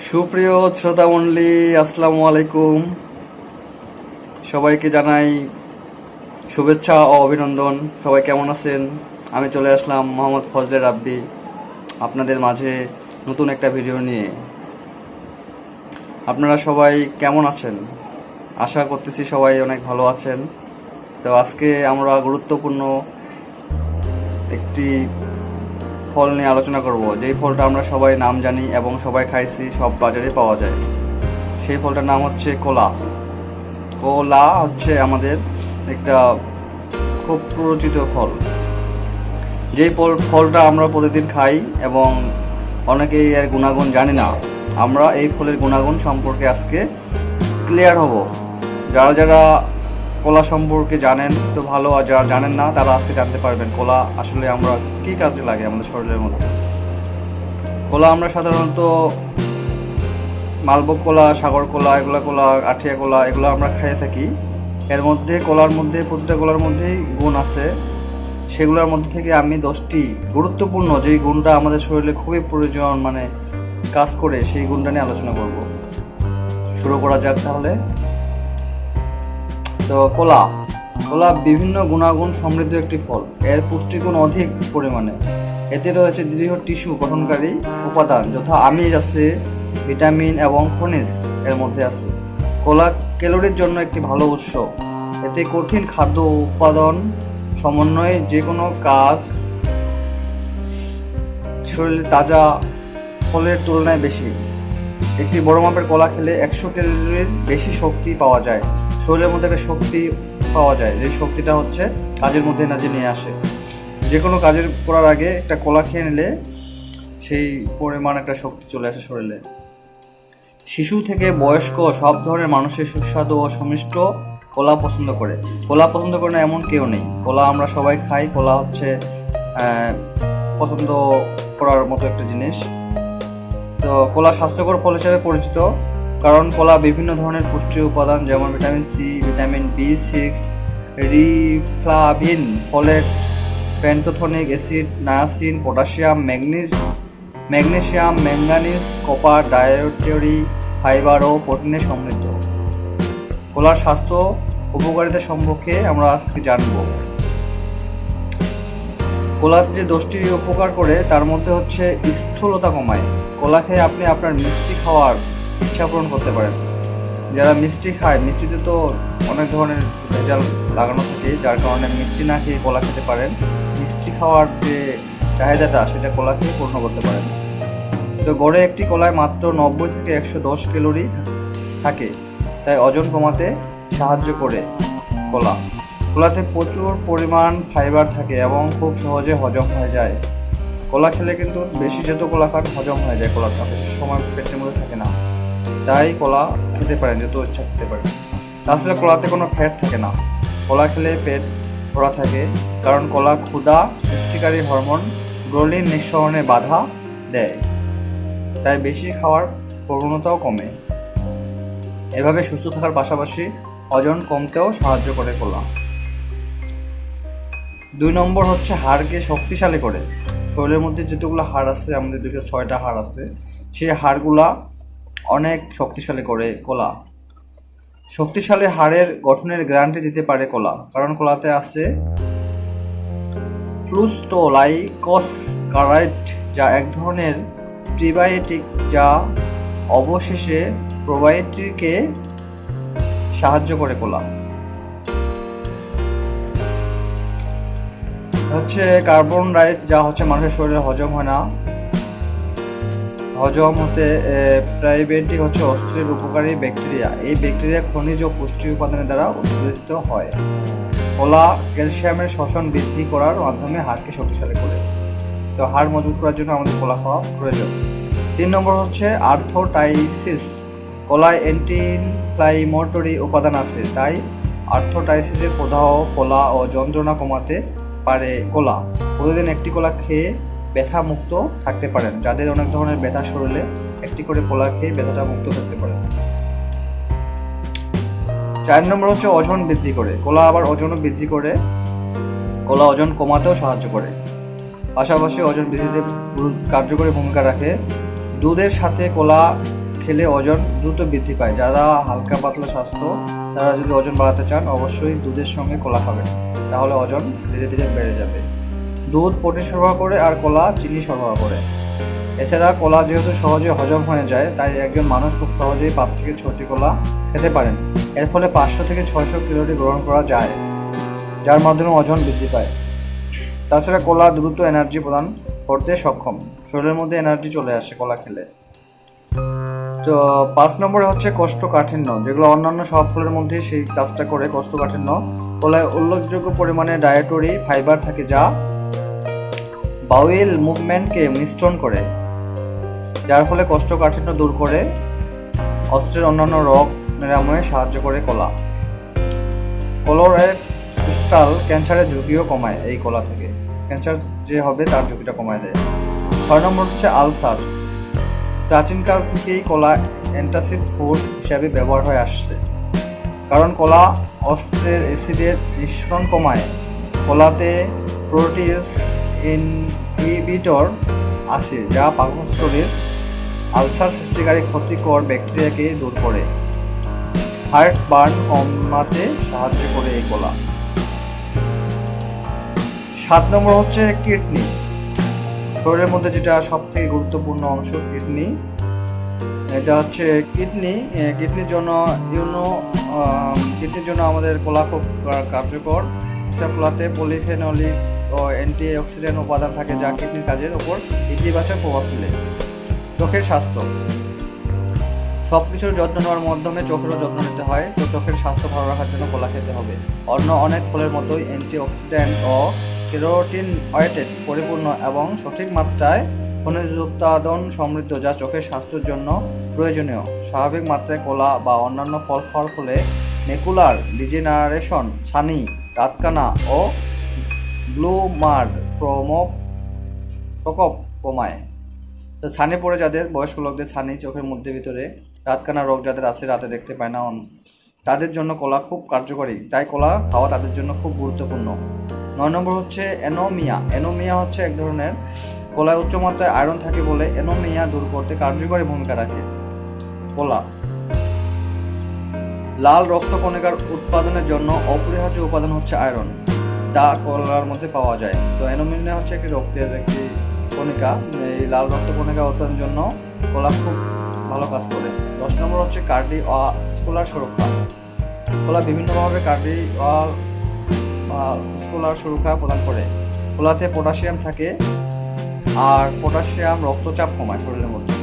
সুপ্রিয় শ্রোতামণ্ডলী, আসসালামু আলাইকুম। সবাইকে জানাই শুভেচ্ছা ও অভিনন্দন। সবাই কেমন আছেন? আমি চলে আসলাম মোহাম্মদ ফজলে রাব্বি আপনাদের মাঝে নতুন একটা ভিডিও নিয়ে। আপনারা সবাই কেমন আছেন? আশা করতেছি সবাই অনেক ভালো আছেন। তো আজকে আমরা গুরুত্বপূর্ণ একটি ফল নিয়ে আলোচনা করব, যেই ফলটা আমরা সবাই নাম জানি এবং সবাই খাইছি, সব বাজারে পাওয়া যায়। সেই ফলটার নাম হচ্ছে কলা। কলা হচ্ছে আমাদের একটা খুব পরিচিত ফল। যেই ফলটা আমরা প্রতিদিন খাই এবং অনেকেই এর গুণাগুণ জানি না। আমরা এই ফলের গুণাগুণ সম্পর্কে আজকে ক্লিয়ার হব। যারা যারা কলা সম্পর্কে জানেন তো ভালো, আর যারা জানেন না তারা আজকে জানতে পারবেন কলা আসলে আমরা কী কাজে লাগে আমাদের শরীরের মধ্যে। কলা আমরা সাধারণত মালভোগ কলা, সাগর কলা, কলা, আঠিয়া কলা এগুলো আমরা খেয়ে থাকি। এর মধ্যে কলার মধ্যে প্রতিটা কলার মধ্যেই গুণ আছে। সেগুলোর মধ্যে থেকে আমি 10টি গুরুত্বপূর্ণ যেই গুণটা আমাদের শরীরে খুবই প্রয়োজন, কাজ করে, সেই গুণটা নিয়ে আলোচনা করব। শুরু করা যাক তাহলে। তো কলা বিভিন্ন গুণাগুণ সমৃদ্ধ একটি ফল। এর পুষ্টিগুণ অধিক পরিমাণে। এতে রয়েছে দৃঢ় টিস্যু গঠনকারী উপাদান যথা আমিষ আছে, ভিটামিন এবং খনিজ এর মধ্যে আছে। কলা ক্যালোরির জন্য একটি ভালো উৎস। এতে কঠিন খাদ্য উপাদান সমন্বয়ে যে কোনো কাজ শরীরে তাজা ফলের তুলনায় বেশি। একটি বড় মাপের কলা খেলে 100 ক্যালোরির বেশি শক্তি পাওয়া যায়। শরীরের মধ্যে একটা শক্তি পাওয়া যায়, যে শক্তিটা হচ্ছে কাজের মধ্যে এনার্জি নিয়ে আসে। যে কোনো কাজের করার আগে একটা কলা খেয়ে নিলে সেই পরিমাণ একটা শক্তি চলে আসে শরীরে। শিশু থেকে বয়স্ক সব ধরনের মানুষের সুস্বাদু ও সুমিষ্ট কলা পছন্দ করে। কলা পছন্দ করে না এমন কেউ নেই। কলা আমরা সবাই খাই। কলা হচ্ছে পছন্দ করার মতো একটা জিনিস। তো কলা স্বাস্থ্যকর ফল হিসেবে পরিচিত, কারণ কলা বিভিন্ন ধরনের পুষ্টি উপাদান যেমন vitamin C, vitamin B6, riboflavin, folate, pantothenic acid, niacin, potassium, magnesium, manganese, copper, dietary fibre ও প্রোটিনে সমৃদ্ধ। কলার স্বাস্থ্য উপকারিতা সম্পর্কে আমরা আজকে জানব। কলার যে 10টি উপকার করে তার মধ্যে হচ্ছে স্থূলতা কমায়। কলা খেয়ে আপনি আপনার মিষ্টি খাওয়ার ইচ্ছা পূরণ করতে পারেন। যারা মিষ্টি খায়, মিষ্টিতে তো অনেক ধরনের ভেজাল লাগানো থাকে, যার কারণে মিষ্টি না খেয়ে কলা খেতে পারেন। মিষ্টি খাওয়ার যে চাহিদাটা সেটা কলা খেয়ে পূর্ণ করতে পারেন। তো গড়ে একটি কলায় মাত্র 90 থেকে 110 ক্যালোরি থাকে, তাই ওজন কমাতে সাহায্য করে কলা। কলাতে প্রচুর পরিমাণ ফাইবার থাকে এবং খুব সহজে হজম হয়ে যায়। কলা খেলে কিন্তু বেশি যত কলা খান হজম হয়ে যায়। কলাটা বেশি সময় পেটের মধ্যে থাকে না, তাই কলা খেতে পারেন, যত ইচ্ছা খেতে পারেন। তাছাড়া কলাতে কোনো ফ্যাট থাকে না। কলা খেলে পেট ভরা থাকে, কারণ কলা ক্ষুধা সৃষ্টিকারী হরমোন গ্রোলিন নিঃসরণে বাধা দেয়, তাই বেশি খাওয়ার প্রবণতাও কমে। এভাবে সুস্থ থাকার পাশাপাশি ওজন কমতেও সাহায্য করে কলা। 2 নম্বর হচ্ছে হাড়কে শক্তিশালী করে। শরীরের মধ্যে যেতগুলো হাড় আছে, আমাদের 206টা হাড় আছে, সেই হাড়গুলা অনেক শক্তিশালী করে কলা। শক্তিশালী হাড়ের গঠনের গ্যারান্টি দিতে পারে কলা, কারণ কলাতে আছে ফ্লুস্টোলাইকোসাকারাইড, যা এক ধরনের প্রিবায়োটিক, যা অবশেষে প্রোবায়োটিকে সাহায্য করে কলা। হচ্ছে কার্বোহাইড্রেট, যা হচ্ছে মানুষের শরীরে হজম হয় না। হজম হতে প্রাইবেটিক হচ্ছে অস্থির উপকারী ব্যাকটেরিয়া। এই ব্যাকটেরিয়া খনিজ ও পুষ্টি উপাদানের দ্বারা উৎপাদিত হয়। কলা ক্যালসিয়ামের শোষণ বৃদ্ধি করার মাধ্যমে হাড়কে শক্তিশালী করে। তো হাড় মজবুত করার জন্য আমাদের কলা খাওয়া প্রয়োজন। 3 নম্বর হচ্ছে আর্থ্রাইটিস। কলায় অ্যান্টি ইনফ্ল্যামেটরি উপাদান আছে, তাই আর্থ্রাইটিসের প্রদাহ, কলা ও যন্ত্রণা কমাতে পারে কলা। প্রতিদিন একটি কলা খেয়ে ব্যথা মুক্ত থাকতে পারেন। যাদের অনেক ধরনের ব্যথা শরীরে, একটি করে কলা খেয়ে ব্যথাটা মুক্ত থাকতে পারেন। 4 নম্বর হচ্ছে ওজন বৃদ্ধি করে। কলা আবার ওজনও বৃদ্ধি করে। কলা ওজন কমাতেও সাহায্য করে, পাশাপাশি ওজন বৃদ্ধিতে কার্যকরী ভূমিকা রাখে। দুধের সাথে কলা খেলে ওজন দ্রুত বৃদ্ধি পায়। যারা হালকা পাতলা স্বাস্থ্য তারা যদি ওজন বাড়াতে চান অবশ্যই দুধের সঙ্গে কলা খাবেন, তাহলে ওজন ধীরে ধীরে বেড়ে যাবে। দুধ প্রোটিন সরবরাহ করে আর কলা চিনি সরবরাহ করে। এছাড়া কলা যেহেতু সহজে হজম হয়ে যায়, তাই একজন মানুষ খুব সহজেই 5 থেকে 6টি কলা খেতে পারেন। এর ফলে 500 থেকে 600 ক্যালোরি গ্রহণ করা যায়, যার মাধ্যমে ওজন বৃদ্ধি পায়। তাছাড়া কলা দ্রুত এনার্জি প্রদান করতে সক্ষম, শরীরের মধ্যে এনার্জি চলে আসে কলা খেলে। তো 5 নম্বরে হচ্ছে কোষ্ঠকাঠিন্য, যেগুলো অন্যান্য সব ফলের মধ্যে সেই কাজটা করে। কোষ্ঠকাঠিন্য, কলায় উল্লেখযোগ্য পরিমাণে ডায়েটরি ফাইবার থাকে, যা বাউল মুভমেন্টকে মিশ্রণ করে, যার ফলে কোষ্ঠকাঠিন্য দূর করে অস্ত্রের অন্যান্য রোগ নিরাময়ে সাহায্য করে কলা। কোলোরেক্টাল ক্যান্সারের ঝুঁকিও কমায় এই কলা থেকে, ক্যান্সার যে হবে তার ঝুঁকিটা কমায় দেয়। 6 নম্বর হচ্ছে আলসার। প্রাচীনকাল থেকেই কলা অ্যান্টাসিড ফুড হিসাবে ব্যবহার হয়ে আসছে, কারণ কলা অস্ত্রের অ্যাসিডের মিশ্রণ কমায়। কলাতে প্রোটিয়াস ইনহিবিটর আছে, যা পাকস্থলীর আলসার সৃষ্টিকারী ক্ষতিকর ব্যাকটেরিয়াকে দূর করে। হার্ট বার্ন কমাতে সাহায্য করে এই কলা। 7 নম্বর হচ্ছে কিডনি। শরীরের মধ্যে যেটা সব থেকে গুরুত্বপূর্ণ অংশ কিডনি, এটা হচ্ছে কিডনির জন্য আমাদের কলা খুব কার্যকর। কলাতে পলিফেনলিক ও অ্যান্টিঅক্সিডেন্ট উপাদান থাকে, যা কিডনির কাজের উপর ইতিবাচক প্রভাব ফেলে। চোখের স্বাস্থ্য, সবকিছুর যত্ন নেওয়ার মাধ্যমে চোখেরও যত্ন নিতে হয়। তো চোখের স্বাস্থ্য ভালো রাখার জন্য কলা খেতে হবে। অন্য অনেক ফলের মতোই অ্যান্টিঅক্সিডেন্ট ও ক্যারোটিনয়েডে পরিপূর্ণ এবং সঠিক মাত্রায় খনিজ উপাদান সমৃদ্ধ, যা চোখের স্বাস্থ্যের জন্য প্রয়োজনীয়। স্বাভাবিক মাত্রায় কলা বা অন্যান্য ফল খাওয়ার ফলে ম্যাকুলার ডিজেনারেশন, ছানি, রাতকানা ও ব্লুমার প্রকোপ কমায়। তো ছানি পড়ে যাদের, বয়স্ক লোকদের ছানি, চোখের মধ্যে ভিতরে রাতকানা রোগ যাদের আছে, রাতে দেখতে পায় না, তাদের জন্য কলা খুব কার্যকরী, তাই কলা খাওয়া তাদের জন্য খুব গুরুত্বপূর্ণ। 9 নম্বর হচ্ছে অ্যানোমিয়া। অ্যানোমিয়া হচ্ছে এক ধরনের, কলায় উচ্চমাত্রায় আয়রন থাকে বলে অ্যানোমিয়া দূর করতে কার্যকরী ভূমিকা রাখে কলা। লাল রক্তকণিকার উৎপাদনের জন্য অপরিহার্য উপাদান হচ্ছে আয়রন, যা কলার মধ্যে পাওয়া যায়। তো অ্যানোমিয়া হচ্ছে একটি রক্তের একটি কণিকা, এই লাল রক্তকণিকা উৎপাদনের জন্য কলা খুব ভালো কাজ করে। 10 নম্বর হচ্ছে কার্ডিওভাস্কুলার সুরক্ষা। কলা বিভিন্নভাবে কার্ডিওভাস্কুলার সুরক্ষা প্রদান করে। কলাতে পটাশিয়াম থাকে, আর পটাশিয়াম রক্তচাপ কমায় শরীরের মধ্যে।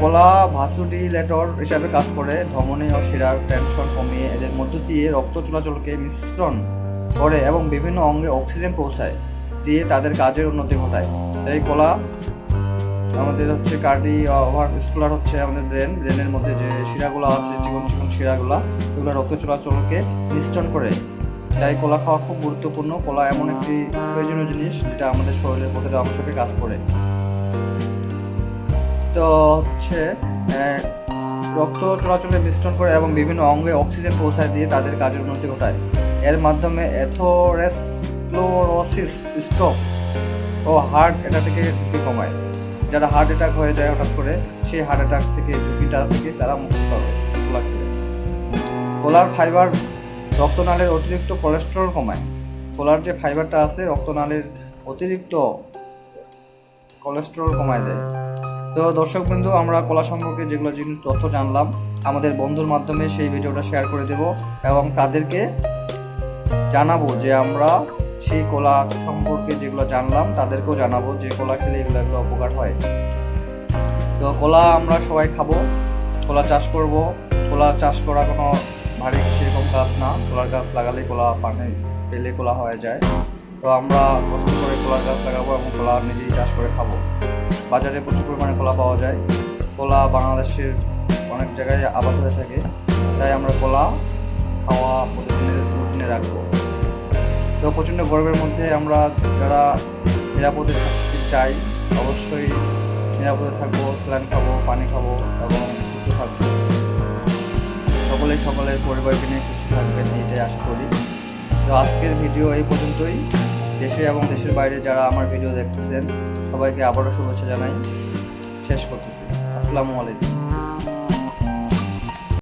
কলা ভাসোডিলেটর হিসাবে কাজ করে, ধমনী ও শিরার টেনশন কমিয়ে এদের মধ্য দিয়ে রক্ত চলাচলকে মিশ্রণ করে এবং বিভিন্ন অঙ্গে অক্সিজেন পৌঁছায় দিয়ে তাদের কাজের উন্নতি ঘটায়। এই কলা আমাদের হচ্ছে কার্ডিওভাস্কুলার হচ্ছে আমাদের ব্রেনের মধ্যে যে শিরাগুলো আছে, চিকন চিকন শিরাগুলো, সেগুলো রক্ত চলাচলকে মিশ্রণ করে। তাই কলা খাওয়া খুব গুরুত্বপূর্ণ। কলা এমন একটি প্রয়োজনীয় জিনিস যেটা আমাদের শরীরের প্রতিটা অংশকে কাজ করে। তো হচ্ছে রক্ত চলাচলে মিশ্রণ করে এবং বিভিন্ন অঙ্গে অক্সিজেন পৌঁছায় দিয়ে তাদের কাজের উন্নতি ঘটায়। এর মাধ্যমে অ্যাথেরোস্ক্লেরোসিস, স্ট্রোক ও হার্ট অ্যাটাক থেকে ঝুঁকি কমায়। যারা হার্ট অ্যাটাক হয়ে যায় হঠাৎ করে, সেই হার্ট অ্যাটাক থেকে ঝুঁকিটা থেকে তারা মুক্তি পাবে কলা খেলে। কলার ফাইবার রক্তনালীর অতিরিক্ত কোলেস্টেরল কমায়। কলার যে ফাইবারটা আছে রক্তনালীর অতিরিক্ত কোলেস্টেরল কমায় দেয়। তো দর্শকবৃন্দ, আমরা কলা সম্পর্কে যেগুলো তথ্য জানলাম আমাদের বন্ধুর মাধ্যমে সেই ভিডিওটা শেয়ার করে দেব এবং তাদেরকে জানাবো যে আমরা সেই কলা সম্পর্কে যেগুলো জানলাম তাদেরকেও জানাবো যে কলা খেলে এগুলো উপকার হয়। তো কলা আমরা সবাই খাবো, কলা চাষ করব। কলা চাষ করা কোনো ভারী সেরকম কাজ না, কলার গাছ লাগালেই কলা পানি পেলে কলা হয়ে যায়। তো আমরা কষ্ট করে কলার গাছ লাগাবো এবং কলা নিজেই চাষ করে খাবো। বাজারে প্রচুর পরিমাণে কলা পাওয়া যায়। কলা বাংলাদেশের অনেক জায়গায় আবাদ হয়ে থাকে, তাই আমরা কলা খাওয়া প্রতিদিনের রুটিনে রাখবো। তো প্রচণ্ড গরমের মধ্যে আমরা যারা নিরাপদে থাকতে চাই অবশ্যই নিরাপদে থাকবো, স্যালাইন খাবো, পানি খাবো এবং সুস্থ থাকবো। সকলের পরিবারকে নিয়ে সুস্থ থাকবেন, এইটাই আশা করি। তো আজকের ভিডিও এই পর্যন্তই। দেশে এবং দেশের বাইরে যারা আমার ভিডিও দেখতেছেন সবাইকে আবারও শুভেচ্ছা জানাই। শেষ করতেছি। আসসালামু আলাইকুম।